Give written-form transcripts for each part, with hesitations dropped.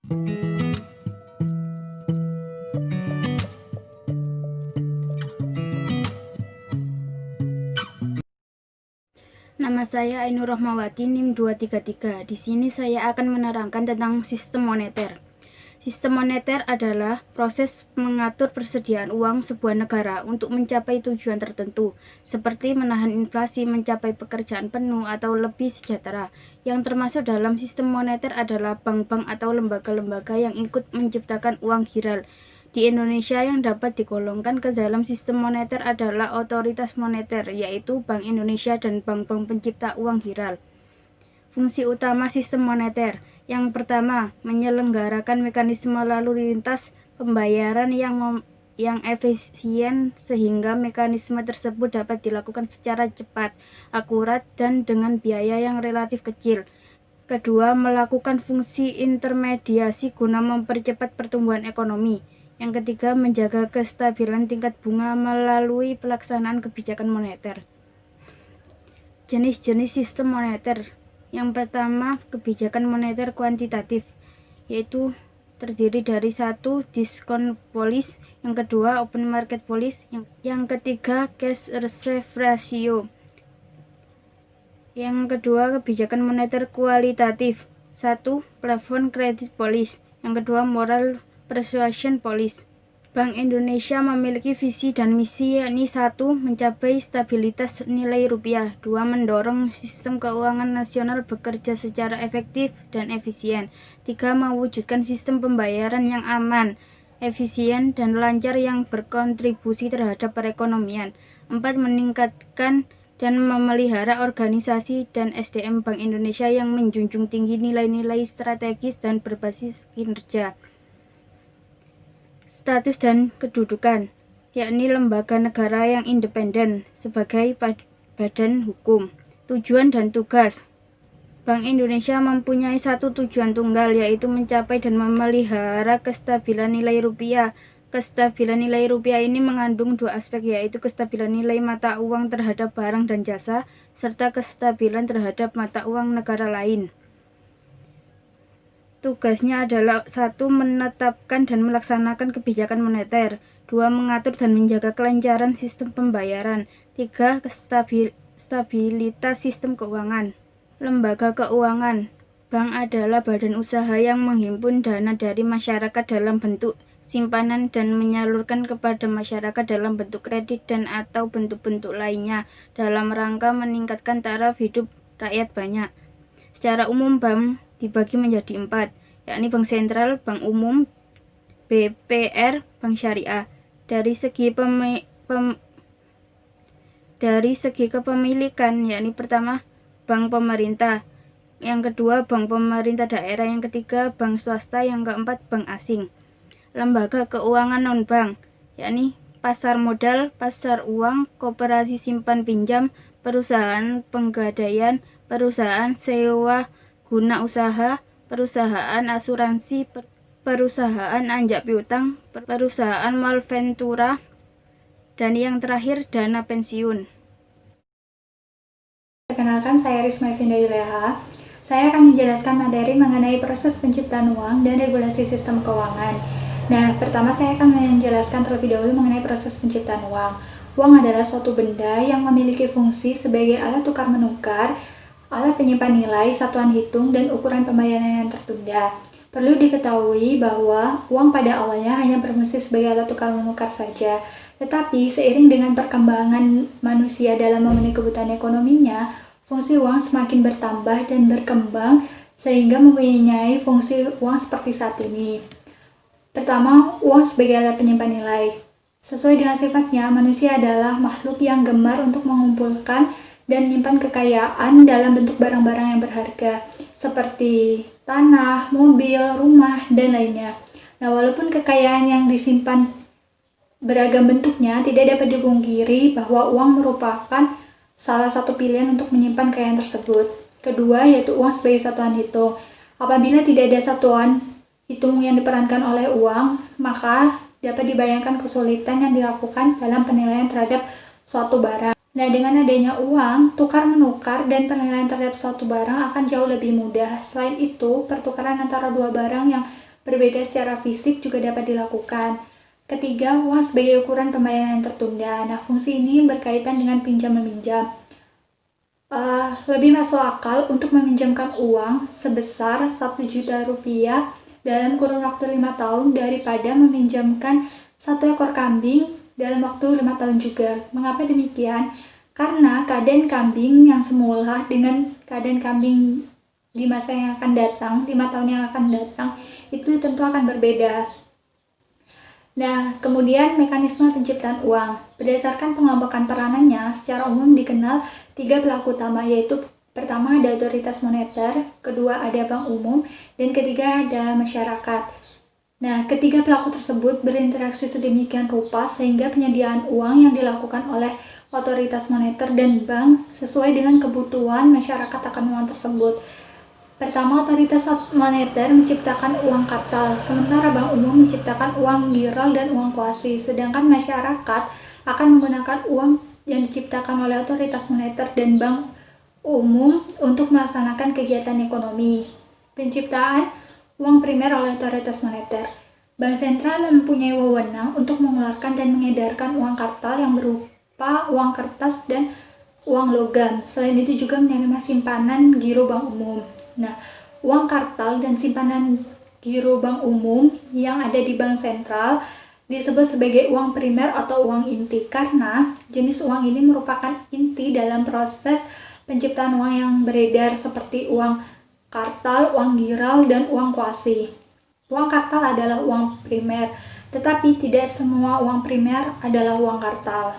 Nama saya Ainur Rahmawati, NIM 233. Di sini saya akan menerangkan tentang sistem moneter. Sistem moneter adalah proses mengatur persediaan uang sebuah negara untuk mencapai tujuan tertentu, seperti menahan inflasi, mencapai pekerjaan penuh, atau lebih sejahtera. Yang termasuk dalam sistem moneter adalah bank-bank atau lembaga-lembaga yang ikut menciptakan uang viral. Di Indonesia yang dapat digolongkan ke dalam sistem moneter adalah otoritas moneter, yaitu Bank Indonesia dan bank-bank pencipta uang viral. Fungsi utama sistem moneter. Yang pertama, menyelenggarakan mekanisme lalu lintas pembayaran yang efisien sehingga mekanisme tersebut dapat dilakukan secara cepat, akurat, dan dengan biaya yang relatif kecil. Kedua, melakukan fungsi intermediasi guna mempercepat pertumbuhan ekonomi. Yang ketiga, menjaga kestabilan tingkat bunga melalui pelaksanaan kebijakan moneter. Jenis-jenis sistem moneter. Yang pertama, kebijakan moneter kuantitatif, yaitu terdiri dari 1. Diskon policy, yang kedua open market policy, yang ketiga cash reserve ratio. Yang kedua, kebijakan moneter kualitatif. 1. Plafon credit policy, yang kedua moral persuasion policy. Bank Indonesia memiliki visi dan misi, yakni 1. Mencapai stabilitas nilai rupiah, 2. Mendorong sistem keuangan nasional bekerja secara efektif dan efisien, 3. Mewujudkan sistem pembayaran yang aman, efisien, dan lancar yang berkontribusi terhadap perekonomian, 4. Meningkatkan dan memelihara organisasi dan SDM Bank Indonesia yang menjunjung tinggi nilai-nilai strategis dan berbasis kinerja. Status dan kedudukan, yakni lembaga negara yang independen sebagai badan hukum. Tujuan dan tugas. Bank Indonesia mempunyai satu tujuan tunggal, yaitu mencapai dan memelihara kestabilan nilai rupiah. Kestabilan nilai rupiah ini mengandung dua aspek, yaitu kestabilan nilai mata uang terhadap barang dan jasa, serta kestabilan terhadap mata uang negara lain. Tugasnya adalah 1. Menetapkan dan melaksanakan kebijakan moneter, 2. Mengatur dan menjaga kelancaran sistem pembayaran, 3. Stabilitas sistem keuangan. Lembaga keuangan. Bank adalah badan usaha yang menghimpun dana dari masyarakat dalam bentuk simpanan dan menyalurkan kepada masyarakat dalam bentuk kredit dan atau bentuk-bentuk lainnya dalam rangka meningkatkan taraf hidup rakyat banyak. Secara umum bank dibagi menjadi 4, yakni bank sentral, bank umum, BPR, bank syariah. Dari segi kepemilikan, yakni pertama bank pemerintah, yang kedua bank pemerintah daerah, yang ketiga bank swasta, yang keempat bank asing. Lembaga keuangan non-bank, yakni pasar modal, pasar uang, koperasi simpan pinjam, perusahaan penggadaian, perusahaan sewa guna usaha, perusahaan asuransi, perusahaan anjak piutang, perusahaan malventura, dan yang terakhir dana pensiun. Perkenalkan, saya Risma Evinda Yuleha. Saya akan menjelaskan materi mengenai proses penciptaan uang dan regulasi sistem keuangan. Nah, pertama saya akan menjelaskan terlebih dahulu mengenai proses penciptaan uang. Uang adalah suatu benda yang memiliki fungsi sebagai alat tukar-menukar, alat penyimpan nilai, satuan hitung, dan ukuran pembayaran yang tertunda. Perlu diketahui bahwa uang pada awalnya hanya berfungsi sebagai alat tukar-menukar saja. Tetapi seiring dengan perkembangan manusia dalam memenuhi kebutuhan ekonominya, fungsi uang semakin bertambah dan berkembang sehingga mempunyai fungsi uang seperti saat ini. Pertama, uang sebagai alat penyimpan nilai. Sesuai dengan sifatnya, manusia adalah makhluk yang gemar untuk mengumpulkan dan menyimpan kekayaan dalam bentuk barang-barang yang berharga, seperti tanah, mobil, rumah, dan lainnya. Nah, walaupun kekayaan yang disimpan beragam bentuknya, tidak dapat dipungkiri bahwa uang merupakan salah satu pilihan untuk menyimpan kekayaan tersebut. Kedua, yaitu uang sebagai satuan hitung. Apabila tidak ada satuan hitung yang diperankan oleh uang, maka dapat dibayangkan kesulitan yang dilakukan dalam penilaian terhadap suatu barang. Nah, dengan adanya uang, tukar-menukar dan penilaian terhadap suatu barang akan jauh lebih mudah. Selain itu, pertukaran antara dua barang yang berbeda secara fisik juga dapat dilakukan. Ketiga, uang sebagai ukuran pembayaran yang tertunda. Nah, fungsi ini berkaitan dengan pinjam-meminjam. Lebih masuk akal untuk meminjamkan uang sebesar 1 juta rupiah dalam kurun waktu 5 tahun daripada meminjamkan 1 ekor kambing dalam waktu 5 tahun juga. Mengapa demikian? Karena keadaan kambing yang semula dengan keadaan kambing di masa yang akan datang, 5 tahun yang akan datang, itu tentu akan berbeda. Nah, kemudian mekanisme penciptaan uang. Berdasarkan pengelompokan peranannya, secara umum dikenal 3 pelaku utama, yaitu pertama ada otoritas moneter, kedua ada bank umum, dan ketiga ada masyarakat. Nah, ketiga pelaku tersebut berinteraksi sedemikian rupa sehingga penyediaan uang yang dilakukan oleh otoritas moneter dan bank sesuai dengan kebutuhan masyarakat akan uang tersebut. Pertama, otoritas moneter menciptakan uang kartal, sementara bank umum menciptakan uang giral dan uang kuasi, sedangkan masyarakat akan menggunakan uang yang diciptakan oleh otoritas moneter dan bank umum untuk melaksanakan kegiatan ekonomi. Penciptaan uang primer oleh otoritas moneter. Bank sentral mempunyai wewenang untuk mengeluarkan dan mengedarkan uang kartal yang berupa uang kertas dan uang logam. Selain itu juga menerima simpanan giro bank umum. Nah, uang kartal dan simpanan giro bank umum yang ada di bank sentral disebut sebagai uang primer atau uang inti karena jenis uang ini merupakan inti dalam proses penciptaan uang yang beredar seperti uang kartal, uang giral, dan uang kuasi. Uang kartal adalah uang primer, tetapi tidak semua uang primer adalah uang kartal.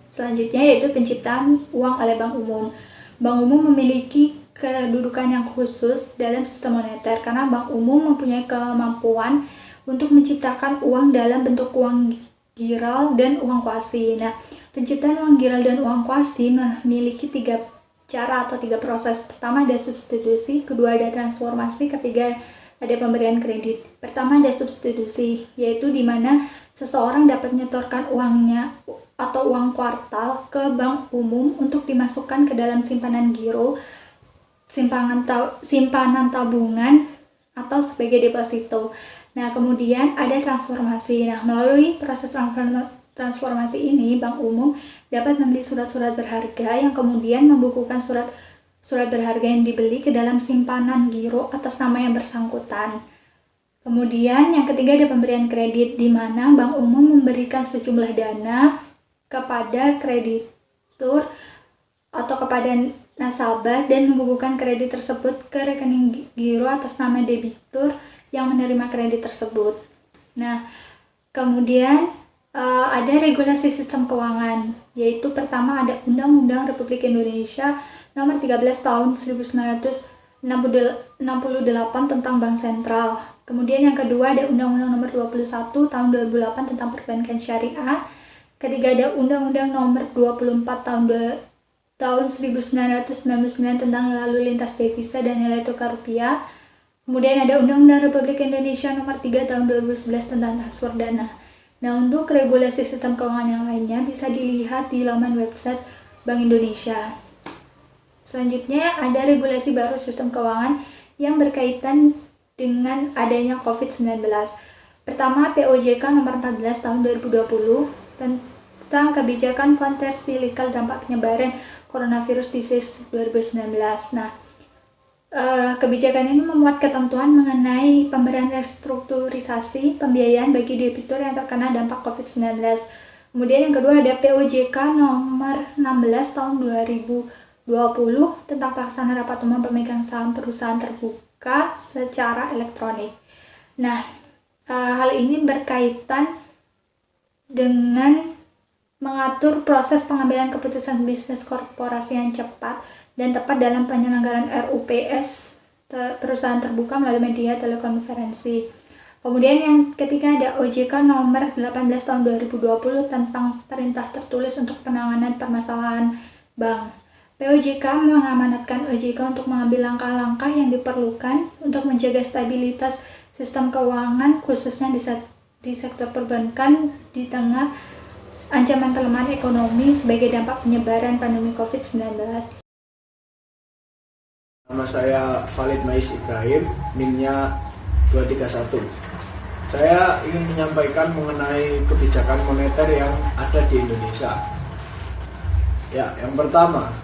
Selanjutnya yaitu penciptaan uang oleh bank umum. Bank umum memiliki kedudukan yang khusus dalam sistem moneter karena bank umum mempunyai kemampuan untuk menciptakan uang dalam bentuk uang giral dan uang kuasi. Nah, penciptaan uang giral dan uang kuasi memiliki 3 cara atau 3 proses. Pertama ada substitusi, kedua ada transformasi, ketiga ada pemberian kredit. Pertama ada substitusi, yaitu di mana seseorang dapat menyetorkan uangnya atau uang kuartal ke bank umum untuk dimasukkan ke dalam simpanan giro, simpanan tabungan, atau sebagai deposito. Nah, kemudian ada transformasi. Nah, melalui proses transformasi ini, bank umum dapat membeli surat-surat berharga yang kemudian membukukan surat berharga yang dibeli ke dalam simpanan giro atas nama yang bersangkutan. Kemudian yang ketiga ada pemberian kredit, di mana bank umum memberikan sejumlah dana kepada kreditur atau kepada nasabah dan membukukan kredit tersebut ke rekening giro atas nama debitur yang menerima kredit tersebut. Nah, kemudian ada regulasi sistem keuangan, yaitu pertama ada Undang-Undang Republik Indonesia Nomor 13 Tahun 1968 tentang Bank Sentral. Kemudian yang kedua ada Undang-Undang Nomor 21 Tahun 2008 tentang Perbankan Syariah. Ketiga ada Undang-Undang Nomor 24 tahun 1999 tentang lalu lintas devisa dan nilai tukar rupiah. Kemudian ada Undang-Undang Republik Indonesia Nomor 3 Tahun 2011 tentang transfer dana. Nah, untuk regulasi sistem keuangan yang lainnya bisa dilihat di laman website Bank Indonesia. Selanjutnya ada regulasi baru sistem keuangan yang berkaitan dengan adanya COVID-19. Pertama, POJK Nomor 14 Tahun 2020 tentang kebijakan kontrasilikal dampak penyebaran coronavirus disease 2019. Nah, kebijakan ini memuat ketentuan mengenai pemberian restrukturisasi pembiayaan bagi debitur yang terkena dampak COVID-19. Kemudian yang kedua ada POJK Nomor 16 Tahun 2020 tentang pelaksanaan rapat umum pemegang saham perusahaan terbuka secara elektronik. Nah, hal ini berkaitan dengan mengatur proses pengambilan keputusan bisnis korporasi yang cepat dan tepat dalam penyelenggaraan RUPS perusahaan terbuka melalui media telekonferensi. Kemudian yang ketiga ada OJK Nomor 18 Tahun 2020 tentang perintah tertulis untuk penanganan permasalahan bank. POJK mengamanatkan OJK untuk mengambil langkah-langkah yang diperlukan untuk menjaga stabilitas sistem keuangan khususnya di sektor perbankan di tengah ancaman pelemahan ekonomi sebagai dampak penyebaran pandemi COVID-19. Nama saya Khalid Mais Ibrahim, NIM-nya 231. Saya ingin menyampaikan mengenai kebijakan moneter yang ada di Indonesia. Ya, yang pertama,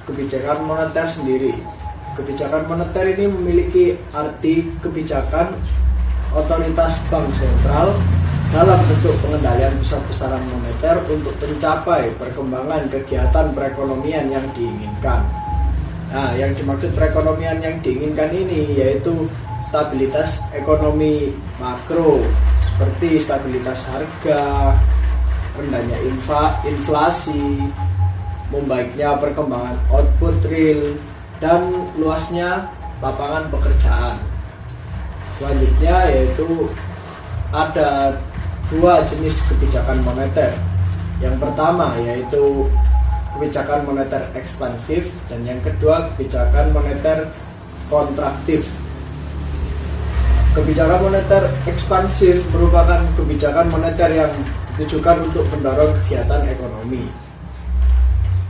kebijakan moneter sendiri. Kebijakan moneter ini memiliki arti kebijakan otoritas bank sentral dalam bentuk pengendalian besar-besaran moneter untuk mencapai perkembangan kegiatan perekonomian yang diinginkan. Nah, yang dimaksud perekonomian yang diinginkan ini yaitu stabilitas ekonomi makro seperti stabilitas harga, rendahnya inflasi, membaiknya perkembangan output real, dan luasnya lapangan pekerjaan. Selanjutnya yaitu ada dua jenis kebijakan moneter. Yang pertama yaitu kebijakan moneter ekspansif dan yang kedua kebijakan moneter kontraktif. Kebijakan moneter ekspansif merupakan kebijakan moneter yang ditujukan untuk mendorong kegiatan ekonomi,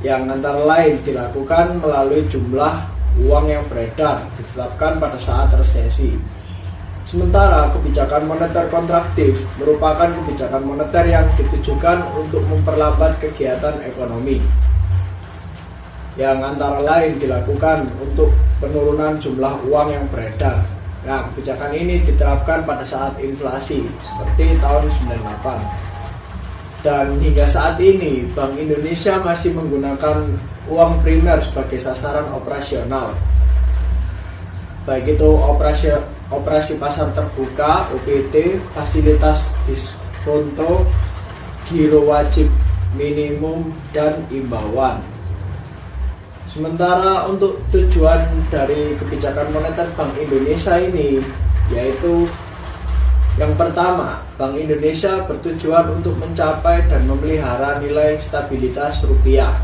yang antara lain dilakukan melalui jumlah uang yang beredar ditetapkan pada saat resesi. Sementara kebijakan moneter kontraktif merupakan kebijakan moneter yang ditujukan untuk memperlambat kegiatan ekonomi, yang antara lain dilakukan untuk penurunan jumlah uang yang beredar. Nah, kebijakan ini diterapkan pada saat inflasi seperti tahun 98. Dan hingga saat ini Bank Indonesia masih menggunakan uang primer sebagai sasaran operasional, baik itu operasi pasar terbuka (OPT), fasilitas diskonto, giro wajib minimum, dan imbauan. Sementara untuk tujuan dari kebijakan moneter Bank Indonesia ini yaitu yang pertama, Bank Indonesia bertujuan untuk mencapai dan memelihara nilai stabilitas rupiah.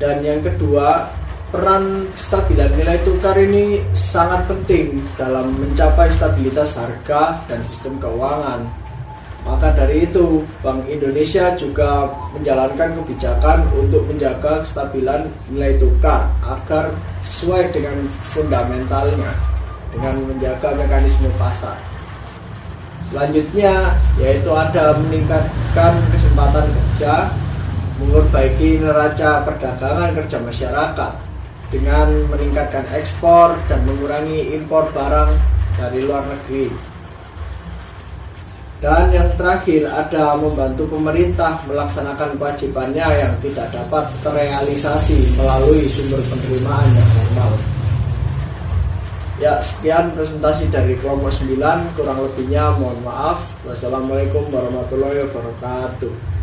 Dan yang kedua, peran kestabilan nilai tukar ini sangat penting dalam mencapai stabilitas harga dan sistem keuangan. Maka dari itu, Bank Indonesia juga menjalankan kebijakan untuk menjaga kestabilan nilai tukar agar sesuai dengan fundamentalnya, dengan menjaga mekanisme pasar. Selanjutnya yaitu ada meningkatkan kesempatan kerja, memperbaiki neraca perdagangan kerja masyarakat dengan meningkatkan ekspor dan mengurangi impor barang dari luar negeri. Dan yang terakhir ada membantu pemerintah melaksanakan kewajibannya yang tidak dapat terrealisasi melalui sumber penerimaan yang normal. Ya, sekian presentasi dari kelompok 9, kurang lebihnya mohon maaf. Wassalamualaikum warahmatullahi wabarakatuh.